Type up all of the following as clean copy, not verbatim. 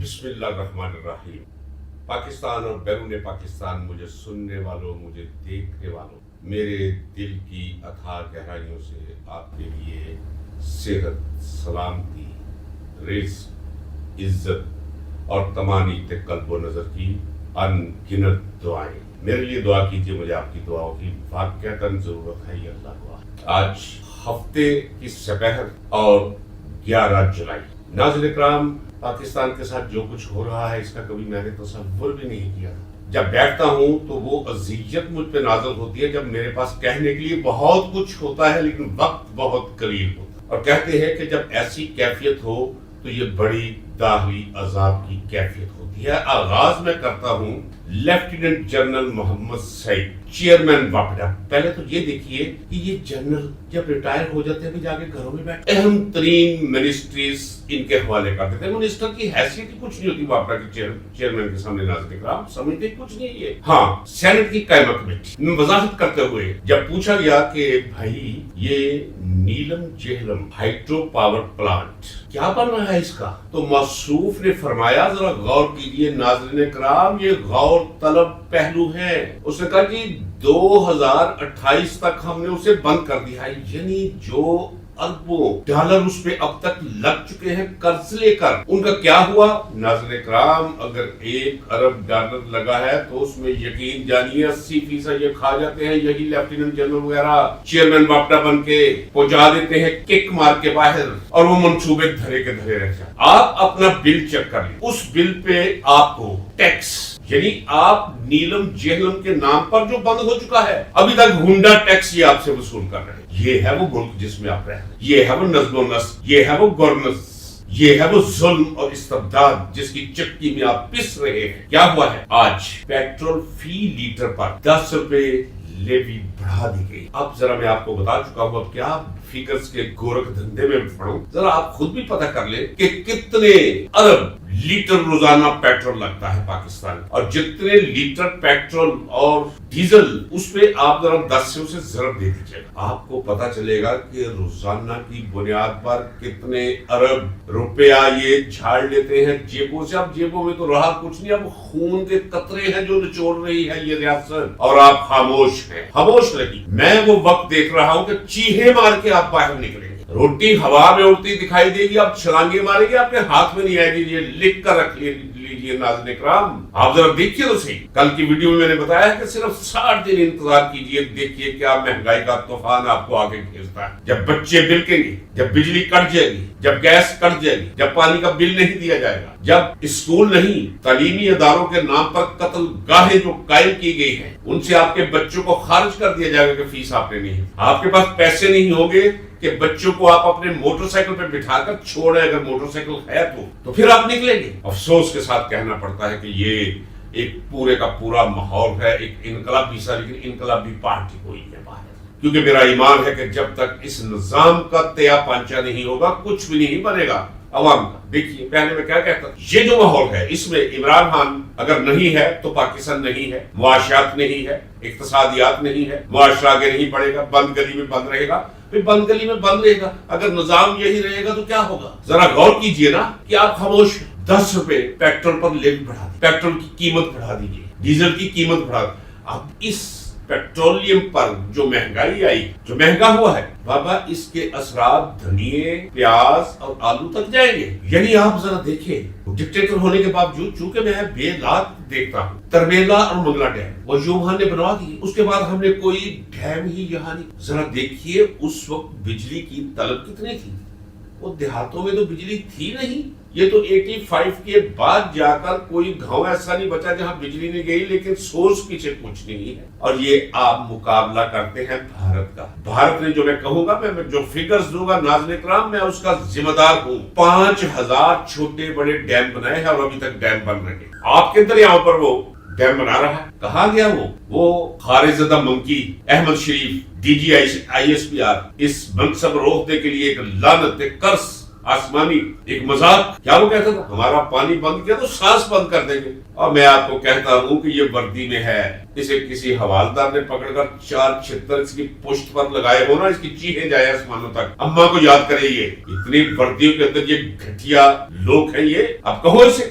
بسم اللہ الرحمن الرحیم۔ پاکستان اور بیرون پاکستان، مجھے سننے والوں، مجھے دیکھنے والوں، میرے دل کی اتھاہ گہرائیوں سے آپ کے لیے صحت، سلامتی، رزق، عزت اور تمانیت قلب و نظر کی ان گنت دعائیں۔ میرے لیے دعا کیجیے، مجھے آپ کی دعاؤں کی واقعتاً ضرورت ہے۔ یہ اللہ دعا۔ آج ہفتے کی سپہر اور 11 جولائی۔ ناظرین اکرام، پاکستان کے ساتھ جو کچھ ہو رہا ہے اس کا کبھی میں نے تصور بھی نہیں کیا۔ جب بیٹھتا ہوں تو وہ اذیت مجھ پہ نازل ہوتی ہے جب میرے پاس کہنے کے لیے بہت کچھ ہوتا ہے لیکن وقت بہت قلیل ہوتا ہے، اور کہتے ہیں کہ جب ایسی کیفیت ہو تو یہ بڑی داخلی عذاب کی کیفیت ہوتی ہے۔ آغاز میں کرتا ہوں لیفٹیننٹ جنرل محمد سعید، چیئرمین واپڈا۔ پہلے تو یہ دیکھیے کہ یہ جنرل جب ریٹائر ہو جاتے ہیں جا کے گھروں میں بیٹھ اہم ترین منسٹریز ان کے حوالے کر دیتے ہیں۔ منسٹر کی حیثیت ہی کچھ نہیں ہوتی واپڈا کے چیئرمین کے سامنے۔ ناظرین اکرام، سمجھتے کچھ نہیں یہ۔ ہاں، سینٹ کی قائمہ کمیٹی میں وضاحت کرتے ہوئے جب پوچھا گیا کہ بھائی یہ نیلم جہلم ہائیڈرو پاور پلانٹ کیا بن رہا ہے اس کا، تو موصوف نے فرمایا ذرا غور کیجئے ناظرین اکرام، یہ غور طلب پہلو ہے۔ اس نے کہا کہ 2028 تک ہم نے اسے بند کر دیا ہے، یعنی جو اربوں ڈالر اس پہ اب تک لگ چکے ہیں قرض لے کر، ان کا کیا ہوا؟ ناظرین اکرام، اگر 1 ارب ڈالر لگا ہے تو اس میں یقین جانیے 80% یہ کھا جاتے ہیں یہی لیفٹیننٹ جنرل وغیرہ، چیئرمین واپڈا بن کے پہنچا دیتے ہیں کک مار کے باہر، اور وہ منصوبے دھرے کے دھرے رہ جاتے۔ آپ اپنا بل چیک کر لیں، اس بل پہ آپ کو ٹیکس، یعنی آپ نیلم جہلم کے نام پر جو بند ہو چکا ہے، ابھی تک ہنڈا ٹیکس یہ آپ سے وصول کر رہے ہیں۔ یہ ہے وہ ملک جس میں آپ رہے ہیں، یہ ہے وہ نظم و نسق، یہ ہے وہ گورننس، یہ ہے وہ ظلم اور استبداد جس کی چکی میں آپ پس رہے ہیں۔ کیا ہوا ہے؟ آج پیٹرول فی لیٹر پر 10 روپے لیوی بڑھا دی گئی۔ اب ذرا میں آپ کو بتا چکا ہوں، اب کیا فیگرز کے گورکھ دھندے میں پڑھوں، ذرا آپ خود بھی پتہ کر لیں کہ کتنے ارب لیٹر روزانہ پیٹرول لگتا ہے پاکستان، اور جتنے لیٹر پیٹرول اور ڈیزل اس پہ آپ ذرا 10 سے اسے ضرب دے دیجیے گا، آپ کو پتا چلے گا کہ روزانہ کی بنیاد پر کتنے ارب روپیہ یہ جھاڑ لیتے ہیں جیبوں سے۔ اب جیبوں میں تو رہا کچھ نہیں، اب خون کے قطرے ہیں جو نچوڑ رہی ہے یہ ریاست، اور آپ خاموش ہیں۔ خاموش رہی، میں وہ وقت دیکھ رہا ہوں کہ چیخیں مار کے آپ باہر نکلیں گے، روٹی ہوا میں اڑتی دکھائی دے گی، آپ چھلانگے ماریں گے، آپ کے ہاتھ میں نہیں آئے گی۔ یہ لکھ کر رکھ لیجیے ناظرین اکرام، آپ ذرا دیکھیے تو صحیح۔ کل کی ویڈیو میں نے بتایا کہ صرف 60 دن انتظار کیجیے، دیکھیے کیا مہنگائی کا طوفان آپ کو آگے بھیجتا ہے۔ جب بچے بلکیں گے، جب بجلی کٹ جائے گی، جب گیس کٹ جائے گی، جب پانی کا بل نہیں دیا جائے گا، جب اسکول نہیں، تعلیمی اداروں کے نام پر قتل گاہیں جو قائم کی گئی ہیں ان سے آپ کے بچوں کو خارج کر دیا جائے گا کہ فیس آپ نے نہیں، آپ کے پاس پیسے نہیں ہوں گے کہ بچوں کو آپ اپنے موٹر سائیکل پہ بٹھا کر چھوڑیں، اگر موٹر سائیکل ہے تو پھر آپ نکلیں گے۔ افسوس کے ساتھ کہنا پڑتا ہے کہ یہ ایک پورے کا پورا ماحول ہے ایک انقلابی سا، لیکن انقلابی پارٹی کوئی ہے باہر، کیونکہ میرا ایمان ہے کہ جب تک اس نظام کا تیا پانچا نہیں ہوگا کچھ بھی نہیں بنے گا عوام کا۔ دیکھیے پہلے میں کیا کہتا ہوں، یہ جو ماحول ہے اس میں عمران خان اگر نہیں ہے تو پاکستان نہیں ہے، معاشیات نہیں ہے، اقتصادیات نہیں ہے، معاشرہ آگے نہیں بڑھے گا، بند گلی میں بند رہے گا، پھر بند گلی میں بند رہے گا۔ اگر نظام یہی رہے گا تو کیا ہوگا؟ ذرا غور کیجئے نا کہ آپ خاموش ہیں۔ 10 روپے پیٹرول پر لیوی بڑھا دی، پیٹرول کی قیمت بڑھا دیجیے، ڈیزل کی قیمت بڑھا دی۔ اب اس پیٹرولیم پر جو مہنگائی آئی، جو مہنگا ہوا ہے بابا، اس کے اثرات دھنیے، پیاز اور آلو تک جائیں گے۔ یعنی آپ ذرا دیکھیں، ڈکٹیٹر ہونے کے باوجود چونکہ میں بے لات دیکھتا ہوں، ترمیلا اور منگلا ڈیم وہ یوہان نے بنوا دیے، اس کے بعد ہم نے کوئی ڈیم ہی یہاں نہیں۔ ذرا دیکھیے اس وقت بجلی کی طلب کتنی تھی، وہ دیہاتوں میں تو بجلی تھی نہیں۔ یہ تو 85 کے بعد جا کر کوئی گاؤں ایسا نہیں بچا جہاں بجلی نہیں گئی، لیکن سورس پیچھے کچھ نہیں ہے۔ اور یہ آپ مقابلہ کرتے ہیں بھارت کا۔ بھارت نے جو میں کہوں گا، میں جو فگرز دوں گا ناظرین اکرام، میں اس کا ذمہ دار ہوں۔ 5000 چھوٹے بڑے ڈیم بنائے ہیں اور ابھی تک ڈیم بن رہے ہیں۔ آپ کے دریاؤں پر وہ ڈیم بنا رہا ہے، کہاں گیا وہ خارزدہ منکی Ahmad Sharif D G I S P R, اس منصب روکنے کے لیے ایک لعنت، ایک قرض آسمانی، ایک مذاق، کیا وہ کہتا تھا ہمارا پانی بند کیا تو سانس بند کر دیں گے۔ اور میں آپ کو کہتا ہوں کہ یہ وردی میں ہے، اسے کسی حوالدار نے پکڑ کر 4 چھتر اس کی پشت پر لگائے ہو نا، اس کی چیخیں جائے آسمانوں تک۔ اماں کو یاد کرے، یہ اتنی وردیوں کے اندر یہ گھٹیا لوگ ہیں، یہ اب کہو اسے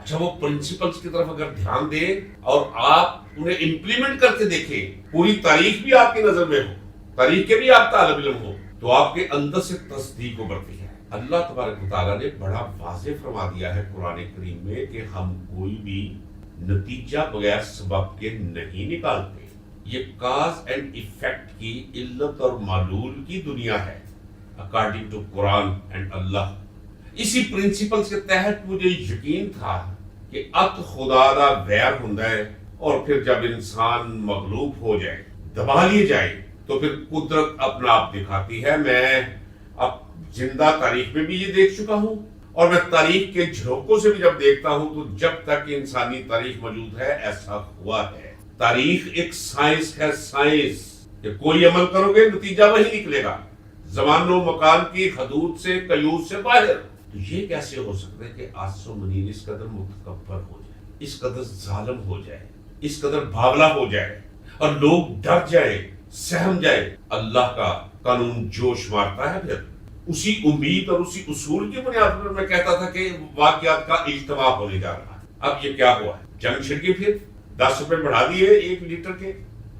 اچھا وہ پرنسپلز کی طرف اگر دھیان دیں اور آپ انہیں امپلیمنٹ کرتے دیکھیں، پوری تاریخ بھی آپ کی نظر میں ہو، تاریخ کے بھی آپ طالب علم ہو، تو آپ کے اندر سے تصدیق ابھرتی ہے۔ اللہ تبارک و تعالیٰ نے بڑا واضح فرما دیا ہے قرآن کریم میں کہ ہم کوئی بھی نتیجہ بغیر سبب کے نہیں نکالتے۔ یہ کاز اینڈ ایفیکٹ کی علت اور معلول کی دنیا ہے اکارڈنگ ٹو قرآن اینڈ اللہ۔ اسی پرنسپل کے تحت مجھے یقین تھا کہ ات خدا دا ویر ہوندا ہے، اور پھر جب انسان مغلوب ہو جائے، دبا لیے جائے، تو پھر قدرت اپنا آپ دکھاتی ہے۔ میں اب زندہ تاریخ میں بھی یہ دیکھ چکا ہوں، اور میں تاریخ کے جھروکوں سے بھی جب دیکھتا ہوں تو جب تک انسانی تاریخ موجود ہے ایسا ہوا ہے۔ تاریخ ایک سائنس ہے، سائنس کہ کوئی عمل کرو گے نتیجہ وہی نکلے گا، زمان و مکان کی حدود سے قیود سے باہر۔ تو یہ کیسے ہو سکتا ہے کہ آسو منیر اس قدر متکبر ہو جائے، اس قدر ظالم ہو جائے، اس قدر بھاولا ہو جائے، اور لوگ ڈر جائے، سہم جائے؟ اللہ کا قانون جوش مارتا ہے۔ پھر اسی امید اور اسی اصول کی بنیاد پر میں کہتا تھا کہ واقعات کا اجتماع ہونے جا رہا ہے۔ اب یہ کیا ہوا ہے؟ جنگ چھڑ گئی، پھر 10 روپے بڑھا دیے 1 لیٹر کے،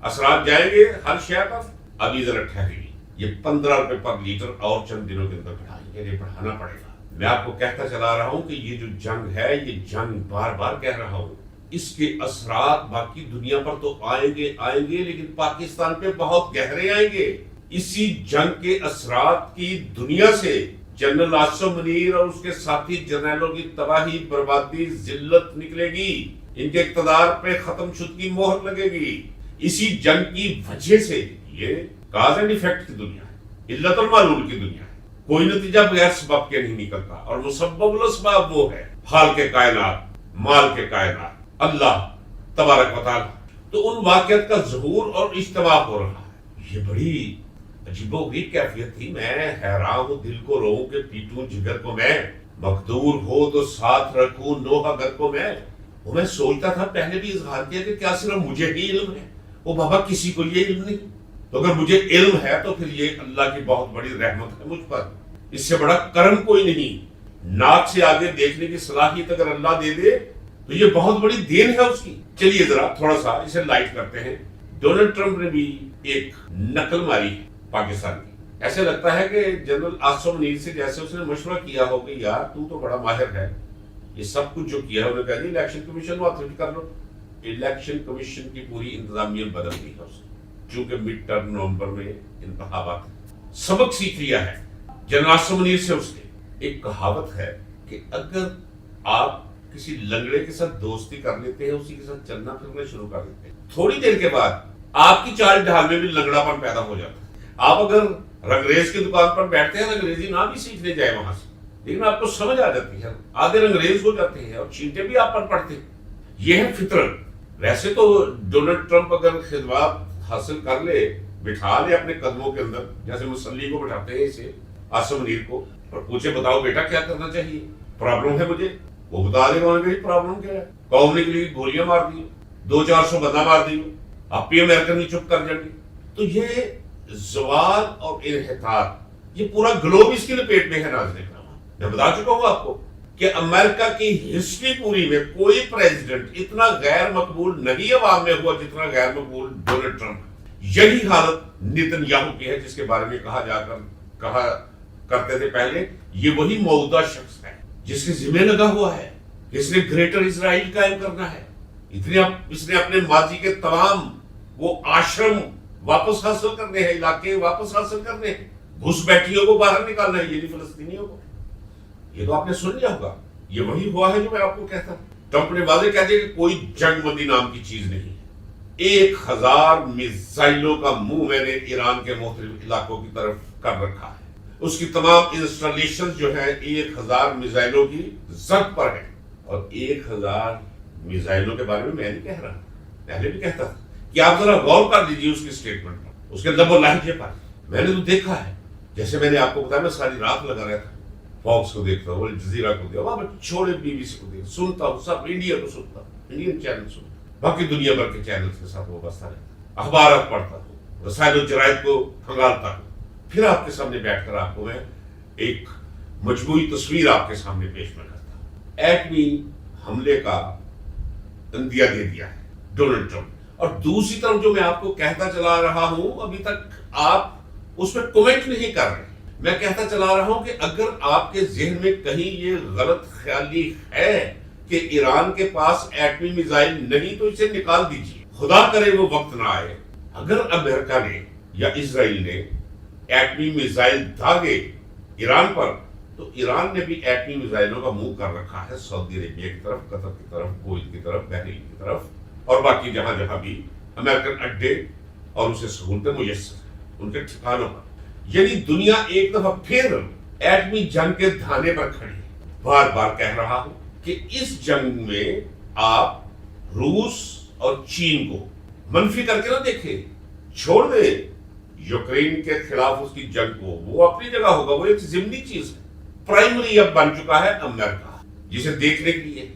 اثرات جائیں گے ہر شے پر۔ ابھی ذرا ٹھہریے، یہ 15 روپے پر لیٹر اور چند دنوں کے اندر بڑھائیں گے، یہ بڑھانا پڑے گا۔ میں آپ کو کہتا چلا رہا ہوں کہ یہ جو جنگ ہے، یہ جنگ بار بار کہہ رہا ہوں، اس کے اثرات باقی دنیا پر تو آئیں گے لیکن پاکستان پہ بہت گہرے آئیں گے۔ اسی جنگ کے اثرات کی دنیا سے جنرل آصف منیر اور اس کے ساتھی جرنیلوں کی تباہی، بربادی، ذلت نکلے گی، ان کے اقتدار پہ ختم شدگی مہر لگے گی۔ اسی جنگ کی وجہ سے یہ کاز اینڈ ایفیکٹ کی دنیا ہے، علت اور معلول کی دنیا ہے۔ کوئی نتیجہ بغیر سبب کے نہیں نکلتا، اور مسبب الاسباب وہ ہے، حال کے کائنات، مال کے کائنات، اللہ تبارک و تعالی۔ تو ان واقعات کا ظہور اور اجتماع ہو رہا ہے۔ یہ بڑی عجیب و غریب کیفیت تھی۔ میں حیران ہوں، دل کو روؤں کہ پیٹوں جگر کو میں، مقدور ہو تو ساتھ رکھوں نوحہ گر کو میں۔ وہ میں سوچتا تھا، پہلے بھی اظہار کیا کہ کیا صرف مجھے ہی علم ہے؟ وہ بابا کسی کو یہ علم نہیں۔ تو اگر مجھے علم ہے تو پھر یہ اللہ کی بہت بڑی رحمت ہے مجھ پر، اس سے بڑا کرم کوئی نہیں۔ ناک سے آگے دیکھنے کی صلاحیت اگر اللہ دے دے تو یہ بہت بڑی دین ہے اس کی۔ چلیے ذرا تھوڑا سا اسے لائٹ کرتے ہیں۔ ڈونلڈ ٹرمپ نے بھی ایک نقل ماری ہے پاکستان کی۔ ایسے لگتا ہے کہ جنرل آصف منیر سے جیسے اس نے مشورہ کیا ہو کہ یار تو بڑا ماہر ہے، یہ سب کچھ جو کیا ہے، انہوں نے کہا جی الیکشن کمیشن کو اتھارٹی کر لو۔ الیکشن کمیشن کی پوری انتظامیہ بدل دی ہے اس نے، چونکہ مڈ ٹرم نومبر میں انتخابات۔ سبق سیکھ لیا ہے جنرل آصف منیر سے اس نے۔ ایک کہاوت ہے کہ اگر آپ کسی لنگڑے کے ساتھ دوستی کر لیتے ہیں، اسی کے ساتھ چلنا پھرنا شروع کر دیتے ہیں، تھوڑی دیر کے بعد آپ کی چال ڈھال میں بھی لنگڑا پن پیدا ہو جاتا ہے۔ آپ اگر رنگریز کی دکان پر بیٹھتے ہیں، انگریزی نہ بھی سیکھنے جائے وہاں سے، لیکن آپ کو سمجھ آ جاتی ہے، آدھے رنگریز ہو جاتے ہیں اور چینٹے بھی آپ پر پڑتے ہیں۔ یہ ہے فطرت۔ ویسے تو ڈونلڈ ٹرمپ اگر خدمات حاصل کر لے، بٹھا لے اپنے قدموں کے اندر، جیسے مسلی کو بٹھاتے ہیں اسے، آصف منیر کو، اور پوچھے بتاؤ بیٹا کیا کرنا چاہیے، پرابلم ہے مجھے، وہ بتا دے گا میری پرابلم کیا ہے۔ قوم نے کے لیے گولیاں مار دی، 200-400 بندہ مار دی، آپ بھی امریکن نہیں چپ کر جائیں گے۔ تو یہ زوال اور انحطاط، یہ پورا گلوب اس کی لپیٹ میں ہے۔ ناظرین میں بتا چکا ہوں آپ کو کہ امریکہ کی ہسٹری پوری میں کوئی پریزیڈنٹ اتنا غیر مقبول نہیں عوام میں ہوا جتنا غیر مقبول ڈونلڈ ٹرمپ۔ یہی حالت نیتن یاہو کی ہے، جس کے بارے میں کہا کرتے تھے پہلے، یہ وہی موعودہ شخص ہے جس کے ذمہ لگا ہوا ہے، جس نے گریٹر اسرائیل قائم کرنا ہے۔ اس نے اپنے ماضی کے تمام وہ آشرم واپس حاصل کرنے ہیں، علاقے واپس حاصل کرنے ہیں، گھس بیٹھیوں کو باہر نکالنا ہے، یہ نہیں فلسطینیوں کو۔ یہ تو آپ نے سن لیا ہوگا، یہ وہی ہوا ہے جو میں آپ کو کہتا ہوں۔ ٹرمپ نے واضح کہہ دیا کہ کوئی جنگ بندی نام کی چیز نہیں ہے۔ 1000 میزائلوں کا منہ میں نے ایران کے مختلف علاقوں کی طرف کر رکھا ہے۔ اس کی تمام انسٹالیشن جو ہے 1000 میزائلوں کی زد پر ہے۔ اور 1000 میزائلوں کے بارے میں نہیں کہہ رہا، پہلے بھی کہتا تھا کہ آپ ذرا غور کر لیجیے اس کی سٹیٹمنٹ پر، اس کے لب و لہجے پر۔ میں نے تو دیکھا ہے، جیسے میں نے آپ کو بتایا، میں ساری رات لگا رہا تھا، فاکس کو دیکھتا ہوں، الجزیرہ کو دیکھتا ہوں، وہاں میں چھوڑے BBC کو دیکھتا، سنتا ہوں، سب انڈیا کو سنتا ہوں، انڈین چینل سنتا ہوں، باقی دنیا بھر کے چینلز کے ساتھ وابستہ رہتا ہوں، اخبارات پڑھتا ہوں، رسائل و جرائد کو کھنگالتا ہوں، پھر آپ کے سامنے بیٹھ کر آپ کو میں ایک مجموعی تصویر آپ کے سامنے پیش میں کرتا ہوں۔ ایٹمی حملے کا اندیا دے دیا ہے ڈونلڈ ٹرمپ. اور دوسری طرف جو میں آپ کو کہتا چلا رہا ہوں ابھی تک آپ اس پہ کومنٹ نہیں کر رہے. میں کہتا چلا رہا ہوں کہ اگر آپ کے ذہن میں کہیں یہ غلط خیالی ہے کہ ایران کے پاس ایٹمی میزائل نہیں تو اسے نکال دیجیے. خدا کرے وہ وقت نہ آئے اگر امریکہ نے یا اسرائیل نے ایٹمی میزائل داغے ایران پر تو ایران نے بھی ایٹمی میزائلوں کا منہ کر رکھا ہے سعودی عربیہ کی طرف, قطر کی طرف, کویت کی طرف, بحرین کی طرف اور باقی جہاں جہاں بھی امریکن اڈے اور اسے سہولتیں میسر ہیں ان کے ٹھکانوں پر. یعنی دنیا ایک دفعہ پھر ایٹمی جنگ کے دھانے پر کھڑی ہے. بار بار کہہ رہا ہوں کہ اس جنگ میں آپ روس اور چین کو منفی کر کے نہ دیکھیں, چھوڑ دیں یوکرین کے خلاف اس کی جنگ کو, وہ اپنی جگہ ہوگا, وہ ایک ضمنی چیز ہے. پرائمری اب بن چکا ہے امریکہ, جسے دیکھنے کے لیے,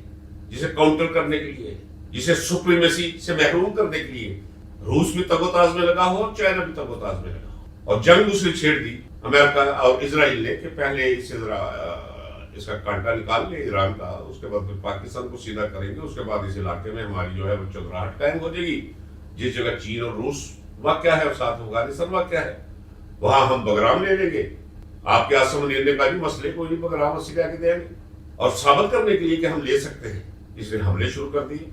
جسے کاؤنٹر کرنے کے لیے, جسے سپریمیسی سے محروم کرنے کے لیے روس بھی تگ و تاز میں لگا ہو اور چائنا بھی تگ و تاز میں لگا ہو. اور جنگ اس نے چھیڑ دی امریکہ اور اسرائیل نے کہ پہلے اسے ذرا اس کا کانٹا نکال لیں ایران کا, اس کے بعد پاکستان کو سیدھا کریں گے, اس کے بعد اس علاقے میں ہماری جو ہے وہ چودراہٹ قائم ہو جائے گی. جس جگہ چین اور روس واقع ہے اور ساتھ افغانستان واقع ہے وہاں ہم بگرام لے لیں گے. آپ کے آسم لینے کا بھی مسئلے کوئی نہیں, بگرام اسے کیا کے دیں گے. اور ثابت کرنے کے لیے کہ ہم لے سکتے ہیں اس نے حملے شروع کر دیے,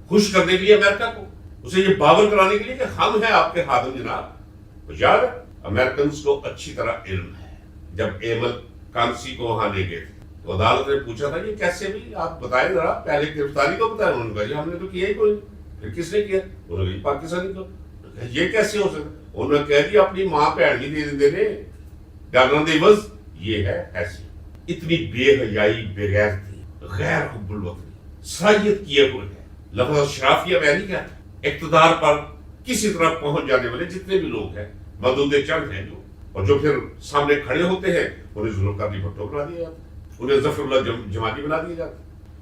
خوش کرنے کے لیے امریکہ کو, اسے یہ باور کرانے کے لیے کہ ہم ہیں آپ کے خادم جناب. یاد ہے امریکنز کو اچھی طرح علم ہے. جب ایمل کانسی کو وہاں لے گئے تھے تو عدالت نے پوچھا تھا یہ کیسے بھی آپ بتائیں ذرا, پہلے گرفتاری کو بتائیں. انہوں نے کہا ہم نے تو کیا ہی کوئی. پھر کس نے کیا؟ انہوں نے کہا پاکستانی کو. یہ کیسے ہو سکتا؟ انہوں نے کہہ دیا اپنی ماں پہ اڑی دے دینے ڈالنا دے بس. یہ ہے ایسی اتنی بے حیائی, بغیرتی, غیر حب الوطنی, سرایت کیے ہوئے ہے. لفظ شرافیہ میں نہیں کہتا. اقتدار پر کسی طرح پہنچ جانے والے جتنے بھی لوگ ہیں مدود چند ہیں جو, اور جو پھر سامنے کھڑے ہوتے ہیں انہیں ذوالقرنین بھٹو بنا دیا جاتا, انہیں ظفر اللہ جمالی بنا دیا جاتا,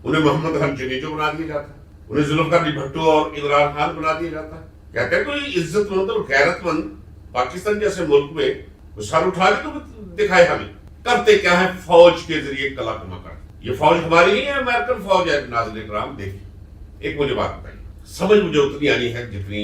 انہیں محمد حسن جنیجو بنا دیا جاتا, انہیں ذوالقرنین بھٹو اور عمران خان بنا دیا جاتا. کہتے ہیں کوئی عزت مند اور غیرت مند پاکستان جیسے ملک میں سر اٹھا کے تو دکھائے. ہمیں کرتے کیا ہے, فوج کے ذریعے کلا کما کر. یہ فوج ہماری نہیں ہے, امریکن فوج ہے. ناظرین کرام دیکھیں, ایک مجھے بات بتائیے, سمجھ مجھے اتنی آنی ہے جتنی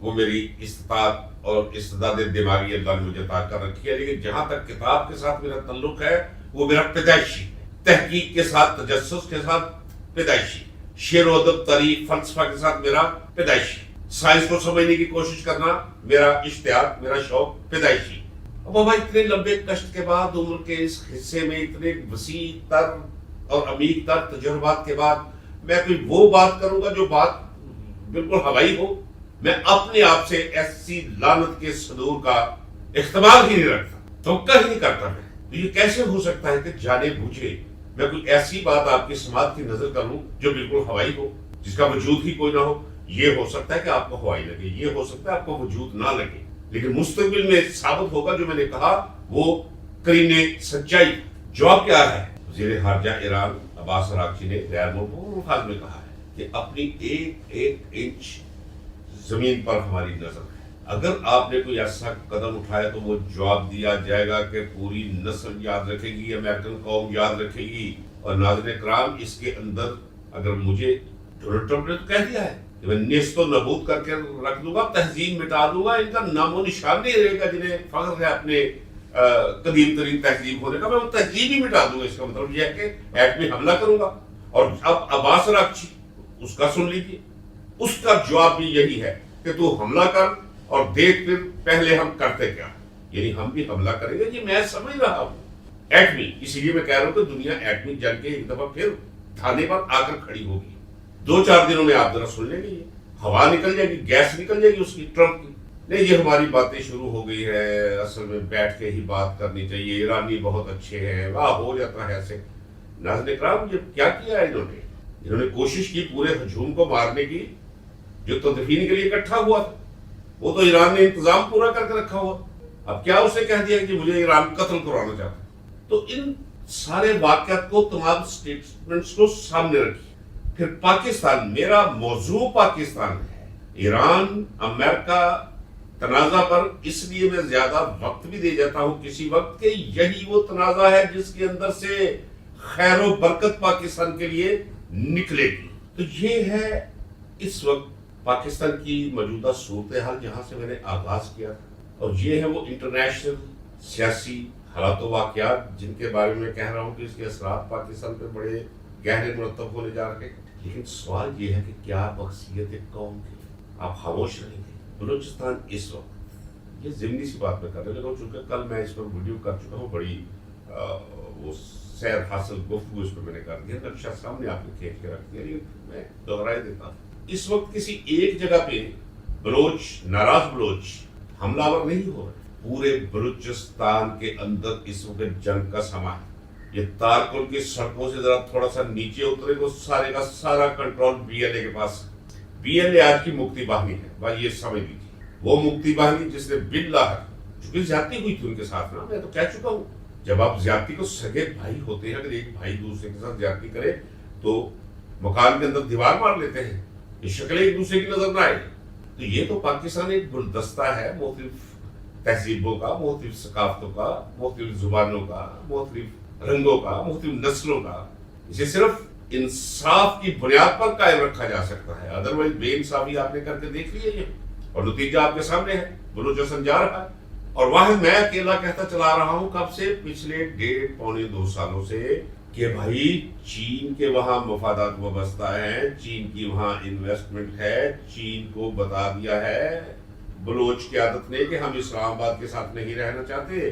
وہ میری استطاعت اور استعداد دماغی اللہ نے مجھے عطا کر رکھی ہے. لیکن جہاں تک کتاب کے ساتھ میرا تعلق ہے وہ میرا پیدائشی, تحقیق کے ساتھ, تجسس کے ساتھ پیدائشی, شعر و ادب, تاریخ, فلسفہ کے ساتھ میرا پیدائشی, سائنس کو سمجھنے کی کوشش کرنا میرا اشتیاق, میرا شوق پیدائشی. اب بابا اتنے لمبے کشت کے بعد, عمر کے اس حصے میں اتنے وسیع تر اور عمیق تر تجربات کے بعد میں کوئی وہ بات کروں گا جو بات بالکل ہوائی ہو. میں اپنے آپ سے ایسی لعنت کے صدور کا احتمال ہی نہیں رکھتا, توقع ہی نہیں کرتا. میں یہ کیسے ہو سکتا ہے کہ جانے بوجھے میں کوئی ایسی بات آپ کی سماعت کی نظر کروں جو بالکل ہوائی ہو, جس کا وجود ہی کوئی نہ ہو. یہ ہو سکتا ہے کہ آپ کو ہوائی لگے, یہ ہو سکتا ہے آپ کو وجود نہ لگے, لیکن مستقبل میں ثابت ہوگا جو میں نے کہا وہ قرینے سچائی. جواب کیا ہے؟ وزیر خارجہ ایران عباس اراغچی نے غیر ملکوں الفاظ میں کہا ہے کہ اپنی ایک ایک انچ زمین پر ہماری نظر ہے. اگر آپ نے کوئی ایسا قدم اٹھایا تو وہ جواب دیا جائے گا کہ پوری نسل یاد رکھے گی, امریکن قوم یاد رکھے گی. اور ناظرین کرام, اس کے اندر اگر مجھے ڈونلڈ ٹرمپ نے تو کہہ دیا ہے کہ میں نیست و نابود کر کے رکھ دوں گا, تہذیب مٹا دوں گا, ان کا نام و نشان نہیں رہے گا جنہیں فخر ہے اپنے قدیم ترین تہذیب ہونے کا, میں وہ تہذیب ہی مٹا دوں گا. اس کا مطلب یہ ہے کہ ایٹمی حملہ کروں گا. اور اب عباس اراغچی اس کا سن لیجیے, اس کا جواب بھی یہی ہے کہ تو حملہ کر اور دیکھ پھر پہلے ہم کرتے کیا. یعنی ہم بھی حملہ کریں گے. یہ میں سمجھ رہا ہوں ایٹمی, اسی لیے میں کہہ رہا ہوں کہ دنیا ایٹمی جنگ کے ایک دفعہ پھر دھانے پر آ کر کھڑی ہوگی. 2-4 دنوں میں آپ ذرا سن لیں گے, ہوا نکل جائے گی, گیس نکل جائے گی اس کی, ٹرمپ کی. نہیں یہ ہماری باتیں شروع ہو گئی ہے, اصل میں بیٹھ کے ہی بات کرنی چاہیے, ایرانی بہت اچھے ہیں, واہ ہو جاتا ہے ایسے. ناظرین کرام, یہ کیا کیا ہے انہوں نے کوشش کی پورے ہجوم کو مارنے کی جو تدفین کے لیے اکٹھا ہوا تھا. وہ تو ایران نے انتظام پورا کر کے رکھا ہوا. اب کیا اسے کہہ دیا کہ مجھے ایران قتل کروانا چاہتا ہے. تو ان سارے واقعات کو, تمام سٹیٹمنٹس کو سامنے رکھیے. پھر پاکستان, میرا موضوع پاکستان ہے. ایران امریکہ تنازع پر اس لیے میں زیادہ وقت بھی دے جاتا ہوں کسی وقت کہ یہی وہ تنازع ہے جس کے اندر سے خیر و برکت پاکستان کے لیے نکلے گی. تو یہ ہے اس وقت پاکستان کی موجودہ صورتحال جہاں سے میں نے آغاز کیا تھا, اور یہ ہے وہ انٹرنیشنل سیاسی حالات و واقعات جن کے بارے میں کہہ رہا ہوں کہ اس کے اثرات پاکستان پہ بڑے گہرے مرتب ہونے جا رہے ہیں. لیکن سوال یہ ہے کہ کیا بخشیت قوم کی؟ آپ خاموش رہیں گے. بلوچستان اس وقت یہ ضمنی سی بات میں کرنے لگا ہوں, چونکہ کل میں اس پر ویڈیو کر چکا ہوں, بڑی وہ سیر حاصل گفتگو اس پر میں نے کر دیا, نقشہ سامنے آپ نے کھینچ کے رکھ دیا, لیکن میں دوہرائے دیتا ہوں. اس وقت کسی ایک جگہ پہ بلوچ, ناراض بلوچ حملہ آور نہیں ہو رہے. پورے بلوچستان کے اندر اس وقت جنگ کا سما ہے. یہ تارکل کی سڑکوں سے ذرا تھوڑا سا نیچے اترے تو سارے کا سارا کنٹرول بی ایل اے کے پاس. بی ایل اے آج کی مکتی باہنی ہے, بھائی یہ سمجھ لیجیے. وہ مکتی باہنی جس نے باللہ چونکہ زیادتی ہوئی تھی ان کے ساتھ نا, میں تو کہہ چکا ہوں, جب آپ زیادتی کو سگے بھائی ہوتے ہیں, اگر ایک بھائی دوسرے کے ساتھ زیادتی کرے تو مکان کے اندر دیوار مار لیتے ہیں, یہ شکلیں ایک دوسرے کی نظر نہ آئے. تو یہ تو پاکستان ایک گلدستہ ہے مختلف تہذیبوں کا, مختلف ثقافتوں کا, مختلف زبانوں کا, مختلف رنگوں کا, مختلف نسلوں کا. اسے صرف انصاف کی بنیاد پر قائم رکھا جا سکتا ہے, ادروائز بے انصافی آپ نے کر کے دیکھ لی ہے یہ, اور نتیجہ آپ کے سامنے ہے. بلوچستان جا رہا ہے, اور واحد میں اکیلا کہتا چلا رہا ہوں کب سے, پچھلے 1.5-2 سالوں سے, کہ بھائی چین کے وہاں مفادات وابستہ ہیں, چین کی وہاں انویسٹمنٹ ہے. چین کو بتا دیا ہے بلوچ قیادت نے کہ ہم اسلام آباد کے ساتھ نہیں رہنا چاہتے.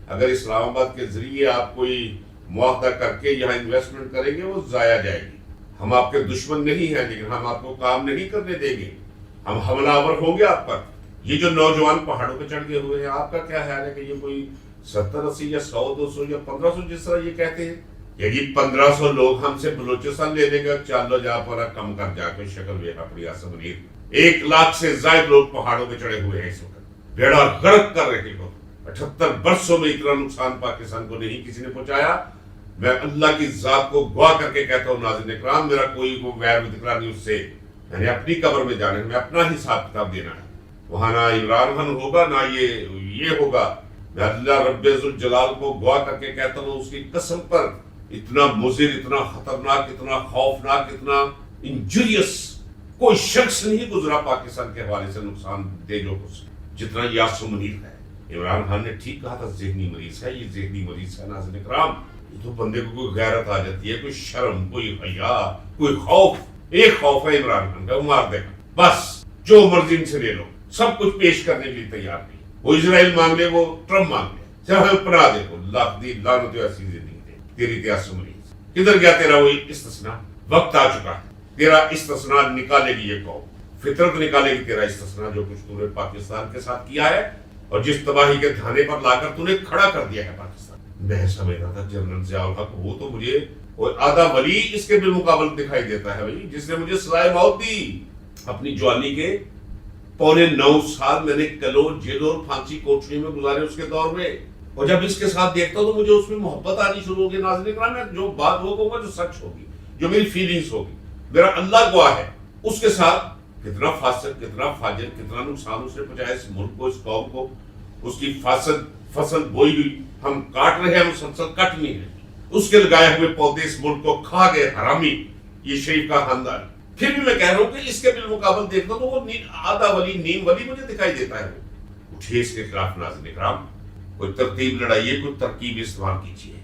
اگر اسلام آباد کے ذریعے آپ کوئی معاہدہ کر کے یہاں انویسٹمنٹ کریں گے وہ ضائع جائے گی. ہم آپ کے دشمن نہیں ہیں, لیکن ہم آپ کو کام نہیں کرنے دیں گے, ہم حملہ آور ہوں گے آپ پر. یہ جو نوجوان پہاڑوں پہ چڑھ گئے ہوئے ہیں, آپ کا کیا خیال ہے کہ یہ کوئی 70-80 یا 100-200 یا 1500 جس طرح یہ کہتے ہیں, یعنی 1500 لوگ ہم سے بلوچستان لے لیں گے, چالو جا پورا کم کر جا کے شکل ویکھا پڑی آسمنیر. 1 لاکھ سے زائد لوگ پہاڑوں پہ چڑھے ہوئے ہیں اس وقت, بیڑا غرق کر رہے ہو. 78 برسوں میں اتنا نقصان پاکستان کو نہیں کسی نے پہنچایا. میں اللہ کی ذات کو گواہ کر کے کہتا ہوں ناظرین اکرام, میرا کوئی ویر ودکرا نہیں اس سے. میں نے اپنی قبر میں جانا ہے, میں اپنا حساب کتاب دینا ہے. وہاں نہ عمران خان ہوگا نہ یہ ہوگا. میں اللہ رب ذوالجلال کو گواہ کر کے کہتا ہوں اس کی قسم پر, اتنا مضر, اتنا خطرناک, اتنا خوفناک, اتنا انجریس کوئی شخص نہیں گزرا پاکستان کے حوالے سے نقصان دے جو جتنا یاسر منیر ہے. عمران خان نے ٹھیک کہا تھا ذہنی مریض ہے, یہ ذہنی مریض ہے ناظرین اکرام. یہ تو بندے کو کوئی غیرت آ جاتی ہے, کوئی شرم, کوئی حیا, کوئی خوف. ایک خوف ہے عمران خان کا, وہ مار دے گا بس, جو مرضی ان سے لے لو, سب کچھ پیش کرنے کے لیے تیار نہیں. وہ اسرائیل مانگ لے, وہ ٹرمپ مانگ لے, چاہے پڑھا دے کو لاکھ دی لعنت ایسی زندگی دے. تیری تیاس مریض کدھر گیا تیرا وہ استثناء؟ وقت آ چکا ہے, تیرا استثناء نکالے گی یہ قوم, فطرت نکالے گی تیرا استثناء, جو کچھ تو نے پاکستان کے ساتھ کیا ہے اور جس تباہی کے دھانے پر لا کر تو نے کھڑا کر دیا ہے پاکستان. میں سمجھ رہا تھا جنرل ضیاء الحق, وہ تو مجھے آدھا ولی اس کے بالمقابل دکھائی دیتا ہے بھائی, جس نے مجھے سزائے موت دی. اپنی جوانی کے 9.25 سال میں نے کلو جیل اور پھانسی کوٹری میں گزارے اس کے دور میں, اور جب اس کے ساتھ دیکھتا ہوں تو مجھے اس میں محبت آنی شروع ہوگی. ناظرین اکرام, میں جو بات وہ کہوں گا جو سچ ہوگی, جو میری فیلنگز ہوگی, میرا اللہ گواہ ہے, اس کے ساتھ کتنا فاسق, کتنا فاجر, کتنا نقصان اس نے پہنچایا اس ملک کو, اس قوم کو. اس کی فصل بوئی ہوئی ہم کاٹ رہے ہیں, مسلسل کٹنی ہے. اس کے لگائے ہوئے پودے اس ملک کو کھا گئے حرامی, یہ شریف کا خاندان. پھر بھی میں کہہ رہا ہوں کہ اس کے بالمقابل دیکھتا تو وہ آدھا ولی, نیم ولی مجھے دکھائی دیتا ہے. اٹھیے اس کے خلاف ناظرین اکرام, کوئی ترتیب لڑائیے, کوئی ترکیب استعمال کیجیے.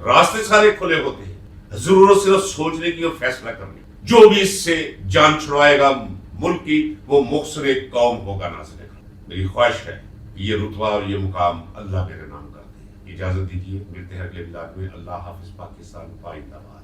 راستے سارے کھلے ہوتے ہیں, ضرورت صرف سوچنے کی اور فیصلہ کرنے. جو بھی اس سے جان چھڑوائے گا ملک کی, وہ مخسر قوم ہوگا. ناظرین اکرام, میری خواہش ہے یہ رتبہ اور یہ مقام اللہ میرے نام کر دے. اجازت دیجیے, ملتے ہیں اگلے ولاگ میں. اللہ حافظ. پاکستان پائندہ باد.